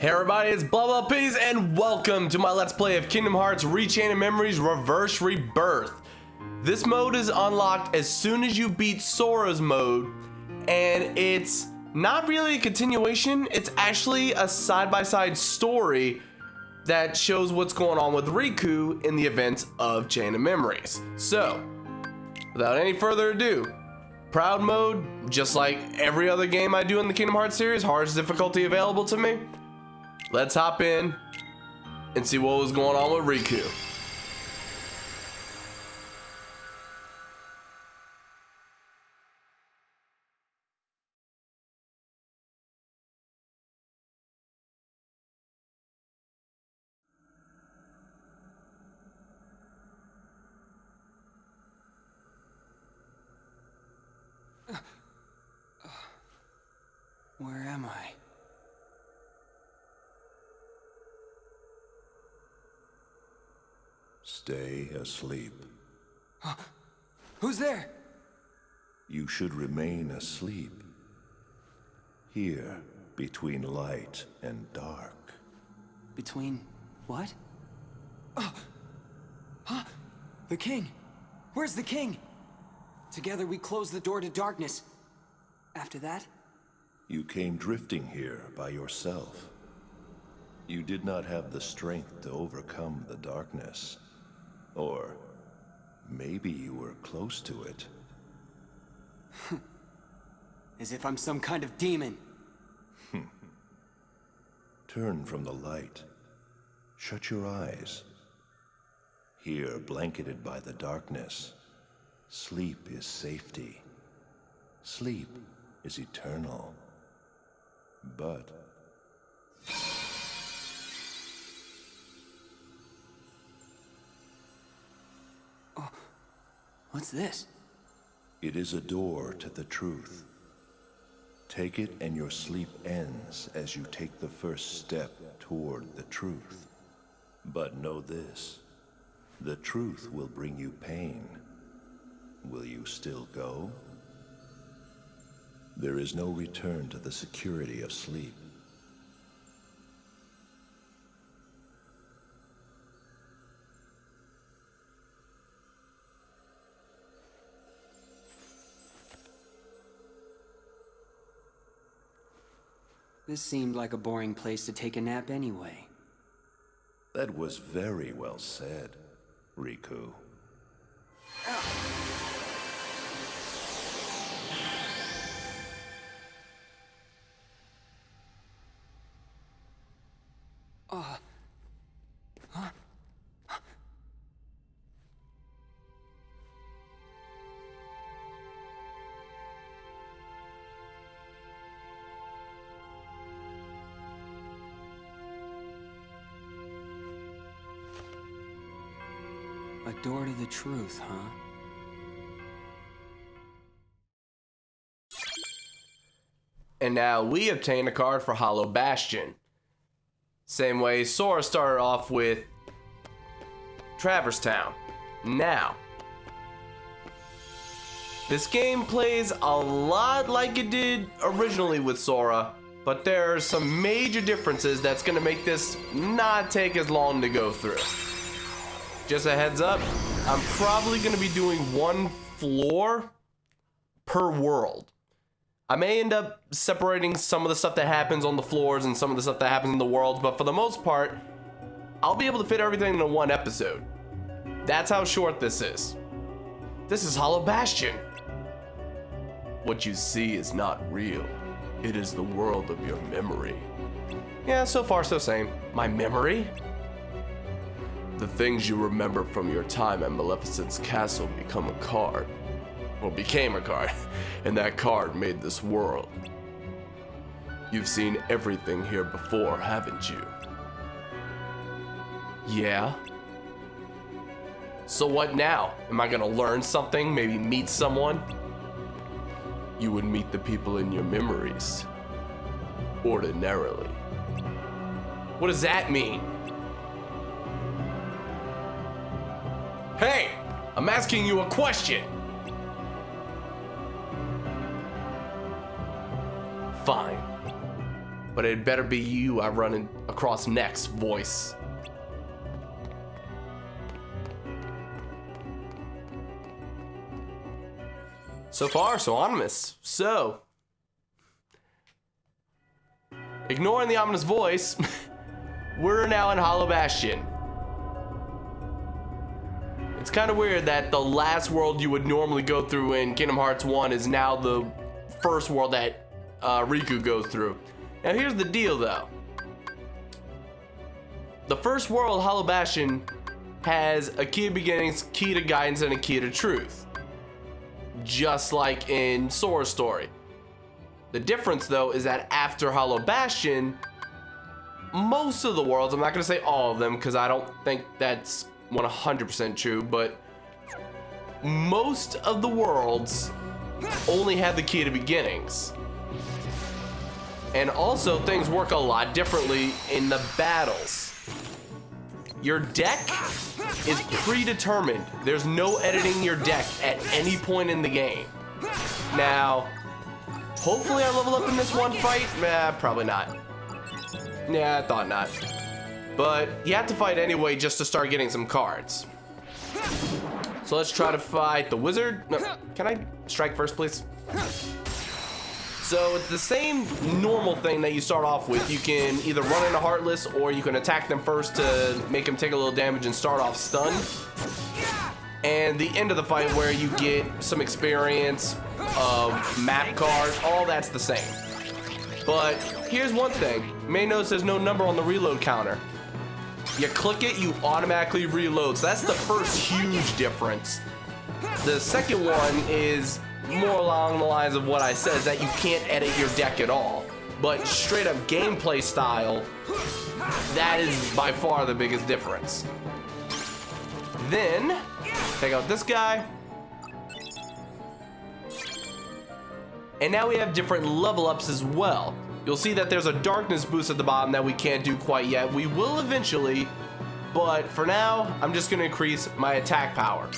Hey everybody, it's BONDofGAMES and welcome to my Let's Play of Kingdom Hearts Rechained Memories Reverse Rebirth. This mode is unlocked as soon as you beat Sora's mode, and it's not really a continuation, it's actually a side-by-side story that shows what's going on with Riku in the events of Chain of Memories. So, without any further ado, Proud mode, just like every other game I do in the Kingdom Hearts series, hardest difficulty available to me. Let's hop in and see what was going on with Riku. Where am I? Stay asleep. Who's there? You should remain asleep. Here, between light and dark. Between what? The king! Where's the king? Together we close the door to darkness. After that? You came drifting here by yourself. You did not have the strength to overcome the darkness. Or maybe you were close to it. As if I'm some kind of demon. Turn from the light. Shut your eyes. Here, blanketed by the darkness, sleep is safety. Sleep is eternal. But What's this? it is a door to the truth. Take it and your sleep ends as you take the first step toward the truth. But know this, the truth will bring you pain. Will you still go? There is no return to the security of sleep. This seemed like a boring place to take a nap anyway. That was very well said, Riku. A door to the truth, huh? And now we obtain a card for Hollow Bastion. Same way Sora started off with Traverse Town. Now, this game plays a lot like it did originally with Sora, but there are some major differences that's going to make this not take as long to go through. Just a heads up, I'm probably going to be doing one floor per world. I may end up separating some of the stuff that happens on the floors and some of the stuff that happens in the worlds, but for the most part, I'll be able to fit everything into one episode. That's how short this is. This is Hollow Bastion. What you see is not real. It is the world of your memory. Yeah, so far so same. My memory? The things you remember from your time at Maleficent's castle become a card. Well, became a card, and that card made this world. You've seen everything here before, haven't you? Yeah? So what now? Am I gonna learn something? Maybe meet someone? You would meet the people in your memories. Ordinarily. What does that mean? Hey! I'm asking you a question! Fine. But it better be you I run across next, voice. So far, so ominous. So, ignoring the ominous voice, we're now in Hollow Bastion. It's kind of weird that the last world you would normally go through in Kingdom Hearts 1 is now the first world that Riku goes through. Now here's the deal though. The first world, Hollow Bastion, has a key to beginnings, key to guidance, and a key to truth. Just like in Sora's story. The difference though is that after Hollow Bastion, most of the worlds, I'm not gonna say all of them because I don't think that's 100% true, but most of the worlds only have the key to beginnings. And also things work a lot differently in the battles. Your deck is predetermined. There's no editing your deck at any point in the game. Now, hopefully I level up in this one fight. Probably not. Yeah, I thought not. But you have to fight anyway just to start getting some cards. So let's try to fight the wizard. No, can I strike first, please? So it's the same normal thing that you start off with. You can either run into Heartless or you can attack them first to make them take a little damage and start off stunned. And the end of the fight where you get some experience, map card, all that's the same. But here's one thing. You may notice there's no number on the reload counter. You click it, you automatically reload. So that's the first huge difference. The second one is more along the lines of what I said, is that you can't edit your deck at all. But straight up gameplay style, that is by far the biggest difference. Then, take out this guy. And now we have different level ups as well. You'll see that there's a darkness boost at the bottom that we can't do quite yet. We will eventually, but for now, I'm just gonna increase my attack power.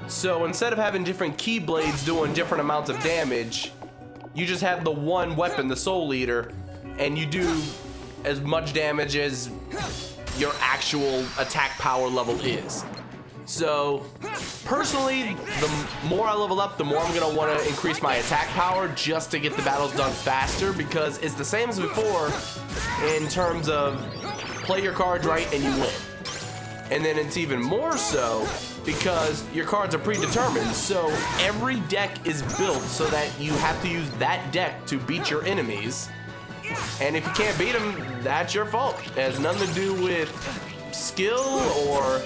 So instead of having different keyblades doing different amounts of damage, you just have the one weapon, the Soul Eater, and you do as much damage as your actual attack power level is. So personally, the more I level up, the more I'm gonna wanna increase my attack power just to get the battles done faster, because it's the same as before in terms of play your cards right and you win. And then it's even more so because your cards are predetermined. So every deck is built so that you have to use that deck to beat your enemies. And if you can't beat them, that's your fault. It has nothing to do with skill or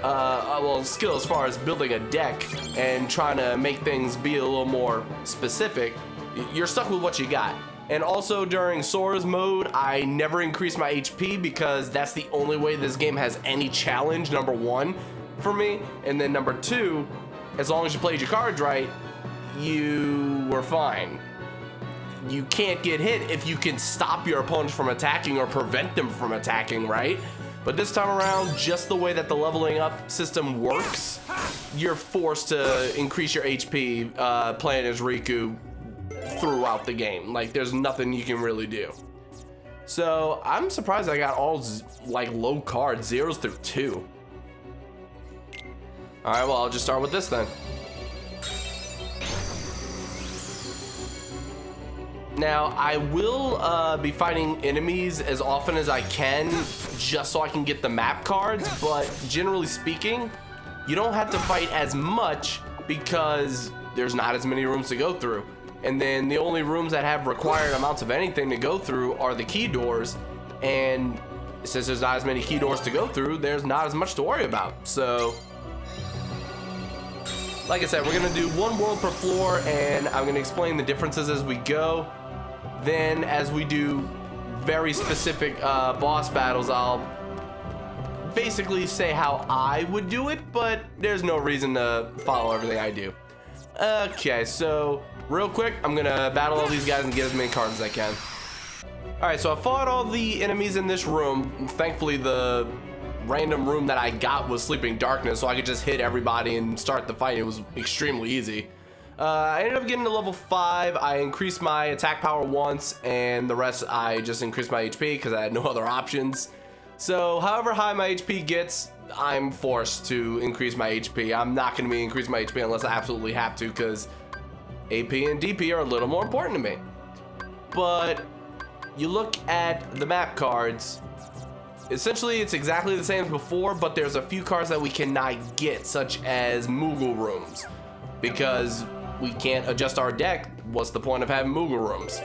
well, skill as far as building a deck and trying to make things be a little more specific. You're stuck with what you got. And also during Sora's mode, I never increase my HP because that's the only way this game has any challenge, number one, for me. And then number two, as long as you played your cards right, you were fine. You can't get hit if you can stop your opponents from attacking or prevent them from attacking, right? But this time around, just the way that the leveling up system works, you're forced to increase your HP playing as Riku throughout the game. Like, there's nothing you can really do. So I'm surprised I got all like low cards, 0s through 2. All right, well, I'll just start with this then. Now, I will be fighting enemies as often as I can just so I can get the map cards, but generally speaking, you don't have to fight as much because there's not as many rooms to go through. And then the only rooms that have required amounts of anything to go through are the key doors, and since there's not as many key doors to go through, there's not as much to worry about. So, like I said, we're gonna do one world per floor, and I'm gonna explain the differences as we go. Then as we do very specific boss battles, I'll basically say how I would do it, but there's no reason to follow everything I do. Okay, so real quick, I'm gonna battle all these guys and get as many cards as I can. Alright, so I fought all the enemies in this room. Thankfully, the random room that I got was Sleeping Darkness, so I could just hit everybody and start the fight. It was extremely easy. I ended up getting to level 5. I increased my attack power once, and the rest I just increased my HP because I had no other options. So however high my HP gets, I'm forced to increase my HP. I'm not going to be increasing my HP unless I absolutely have to, because AP and DP are a little more important to me. But you look at the map cards, essentially it's exactly the same as before, but there's a few cards that we cannot get, such as Moogle rooms, because we can't adjust our deck. What's the point of having Moogle rooms?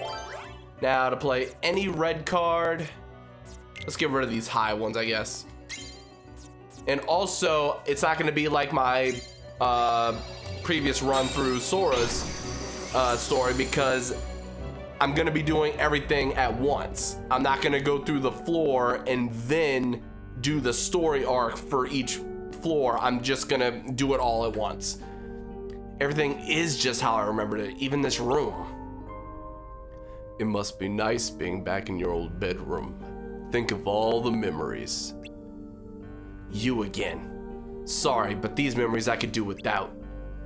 Now, to play any red card, let's get rid of these high ones, I guess. And also, it's not going to be like my previous run through Sora's story, because I'm going to be doing everything at once. I'm not going to go through the floor and then do the story arc for each floor. I'm just going to do it all at once. Everything is just how I remembered it, even this room. It must be nice being back in your old bedroom. Think of all the memories. You again. Sorry, but these memories I could do without.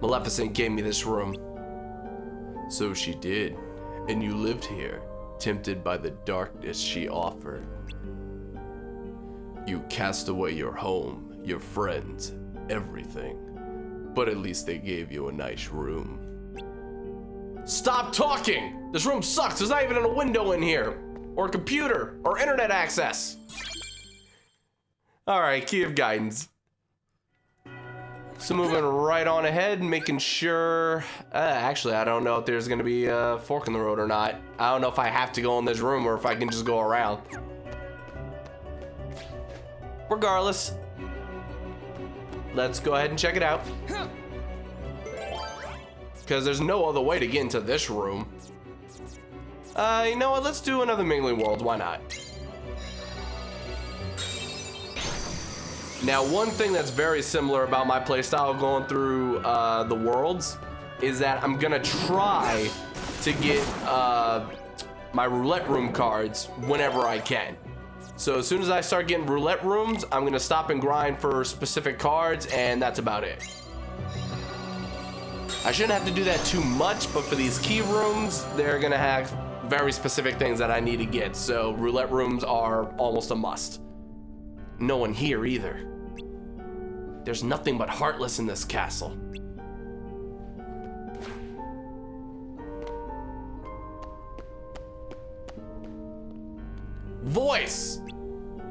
Maleficent gave me this room. So she did, and you lived here, tempted by the darkness she offered. You cast away your home, your friends, everything. But at least they gave you a nice room. Stop talking! This room sucks. There's not even a window in here, or a computer, or internet access. All right, key of guidance. So moving right on ahead, making sure, actually, I don't know if there's gonna be a fork in the road or not. I don't know if I have to go in this room or if I can just go around. Regardless, let's go ahead and check it out. Because there's no other way to get into this room. You know what, let's do another Mingling World, why not? Now, one thing that's very similar about my playstyle going through the worlds is that I'm gonna try to get my roulette room cards whenever I can. So as soon as I start getting roulette rooms, I'm gonna stop and grind for specific cards, and that's about it. I shouldn't have to do that too much, but for these key rooms, they're gonna have very specific things that I need to get, so roulette rooms are almost a must. No one here either. There's nothing but Heartless in this castle. Voice!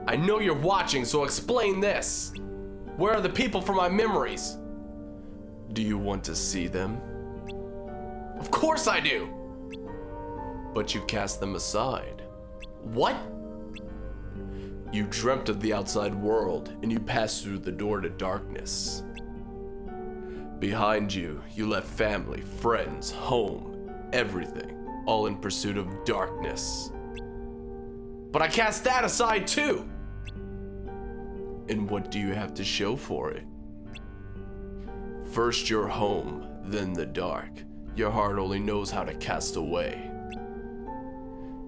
I know you're watching, so explain this. Where are the people from my memories? Do you want to see them? Of course I do! But you cast them aside. What? You dreamt of the outside world, and you passed through the door to darkness. Behind you, you left family, friends, home, everything, all in pursuit of darkness. But I cast that aside too! And what do you have to show for it? First your home, then the dark. Your heart only knows how to cast away.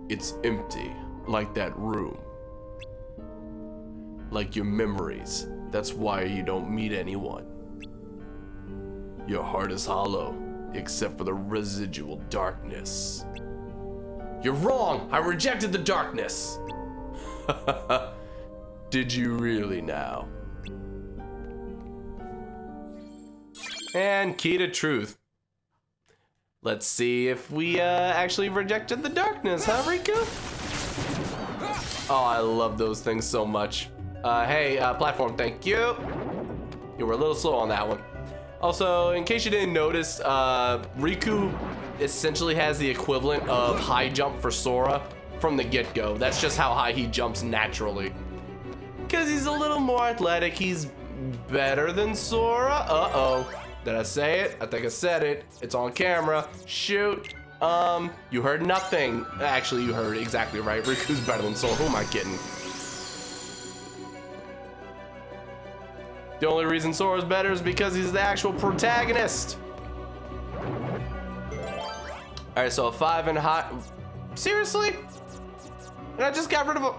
It's empty, like that room. Like your memories. That's why you don't meet anyone. Your heart is hollow, except for the residual darkness. You're wrong! I rejected the darkness! Did you really now? And key to truth. Let's see if we actually rejected the darkness, huh, Riku? Oh, I love those things so much. Hey, platform, thank you. You were a little slow on that one. Also, in case you didn't notice, Riku essentially has the equivalent of high jump for Sora from the get-go. That's just how high he jumps naturally. Because he's a little more athletic, he's better than Sora. Uh-oh. Did I say it? I think I said it. It's on camera. Shoot. You heard nothing. Actually, you heard exactly right. Riku's better than Sora. Who am I kidding? The only reason Sora's better is because he's the actual protagonist. All right, so a 5 and a high. Seriously? And I just got rid of a...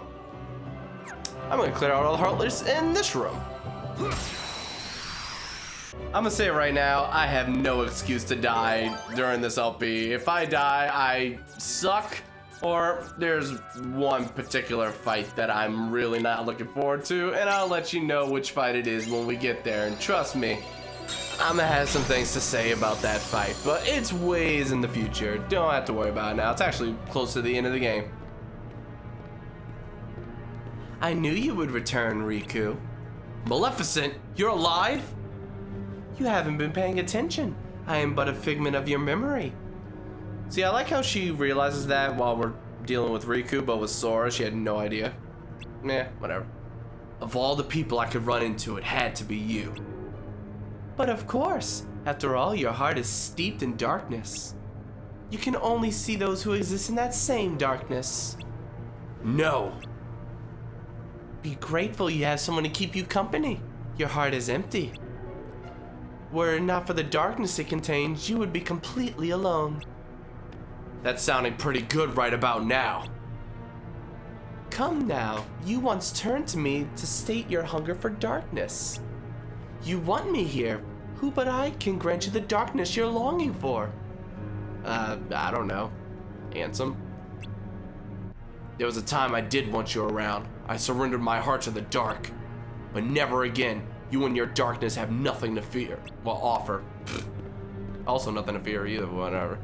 I'm gonna clear out all the Heartless in this room. I'm gonna say it right now, I have no excuse to die during this LP. If I die, I suck, or there's one particular fight that I'm really not looking forward to, and I'll let you know which fight it is when we get there, and trust me, I'm gonna have some things to say about that fight, but it's ways in the future. Don't have to worry about it now. It's actually close to the end of the game. I knew you would return, Riku. Maleficent, you're alive? You haven't been paying attention. I am but a figment of your memory. See, I like how she realizes that while we're dealing with Riku, but with Sora, she had no idea. Meh, whatever. Of all the people I could run into, it had to be you. But of course, after all, your heart is steeped in darkness. You can only see those who exist in that same darkness. No. Be grateful you have someone to keep you company. Your heart is empty. Were it not for the darkness it contains, you would be completely alone. That's sounding pretty good right about now. Come now, you once turned to me to state your hunger for darkness. You want me here. Who but I can grant you the darkness you're longing for? I don't know. Ansem. There was a time I did want you around. I surrendered my heart to the dark. But never again. You and your darkness have nothing to fear. Well, offer. Also nothing to fear either, whatever.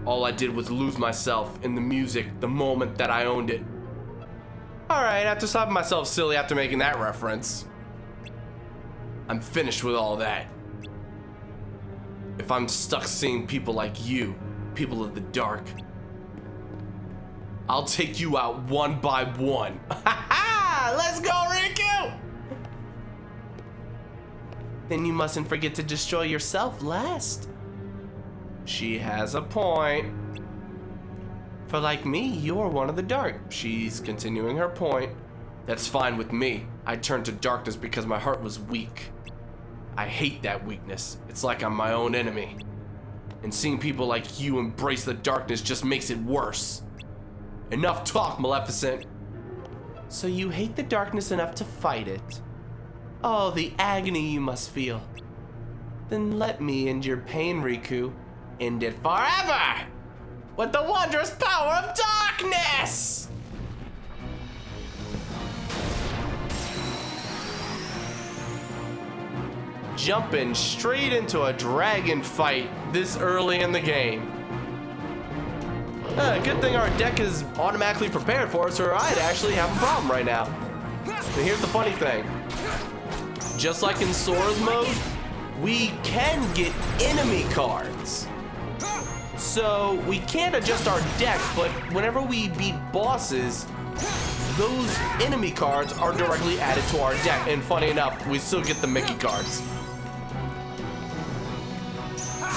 All I did was lose myself in the music the moment that I owned it. Alright, after stopping myself silly after making that reference, I'm finished with all that. If I'm stuck seeing people like you, people of the dark, I'll take you out one by one. Ha ha! Let's go, Riku! Then you mustn't forget to destroy yourself last. She has a point. For like me, you're one of the dark. She's continuing her point. That's fine with me. I turned to darkness because my heart was weak. I hate that weakness. It's like I'm my own enemy. And seeing people like you embrace the darkness just makes it worse. Enough talk, Maleficent. So you hate the darkness enough to fight it. Oh, the agony you must feel. Then let me end your pain, Riku. End it forever! With the wondrous power of darkness! Jumping straight into a dragon fight this early in the game. Good thing our deck is automatically prepared for us, or I'd actually have a problem right now. And here's the funny thing. Just like in Sora's mode, we can get enemy cards. So we can't adjust our deck, but whenever we beat bosses, those enemy cards are directly added to our deck. And funny enough, we still get the Mickey cards.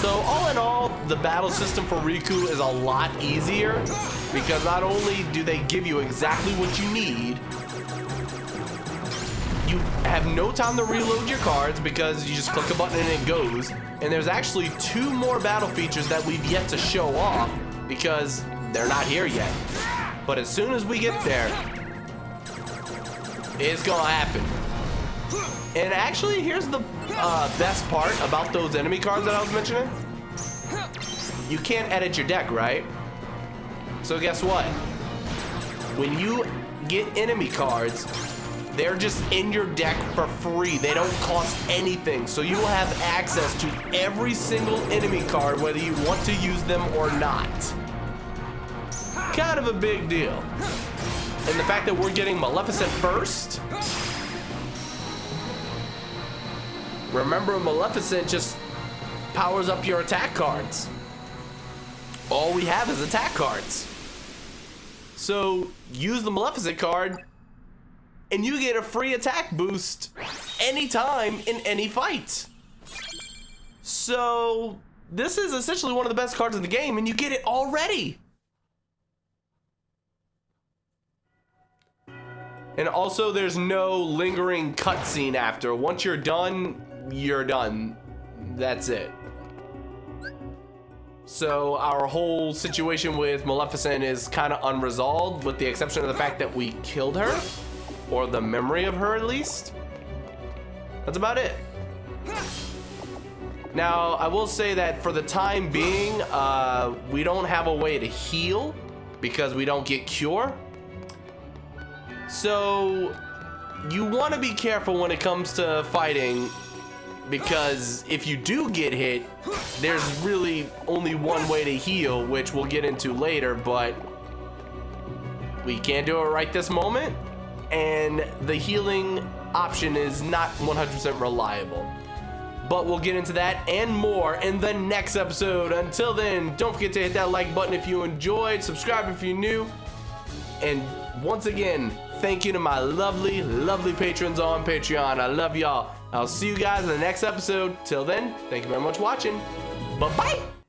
So all in all, the battle system for Riku is a lot easier because not only do they give you exactly what you need, you have no time to reload your cards because you just click a button and it goes. And there's actually 2 more battle features that we've yet to show off because they're not here yet. But as soon as we get there, it's gonna happen. And actually, here's the best part about those enemy cards that I was mentioning. You can't edit your deck, right? So guess what? When you get enemy cards, they're just in your deck for free. They don't cost anything. So you will have access to every single enemy card, whether you want to use them or not. Kind of a big deal. And the fact that we're getting Maleficent first. Remember, Maleficent just powers up your attack cards. All we have is attack cards. So use the Maleficent card and you get a free attack boost anytime in any fight. So this is essentially one of the best cards in the game and you get it already. And also there's no lingering cutscene after. Once you're done, you're done. That's it. So our whole situation with Maleficent is kind of unresolved with the exception of the fact that we killed her. Or the memory of her, at least. That's about it. Now, I will say that for the time being, we don't have a way to heal because we don't get cure. So, you want to be careful when it comes to fighting, because if you do get hit, there's really only one way to heal, which we'll get into later, but we can't do it right this moment, and the healing option is not 100% reliable. But we'll get into that and more in the next episode. Until then, don't forget to hit that like button if you enjoyed, subscribe if you're new, and once again, thank you to my lovely, lovely patrons on Patreon. I love y'all. I'll see you guys in the next episode. Till then, thank you very much for watching. Bye-bye.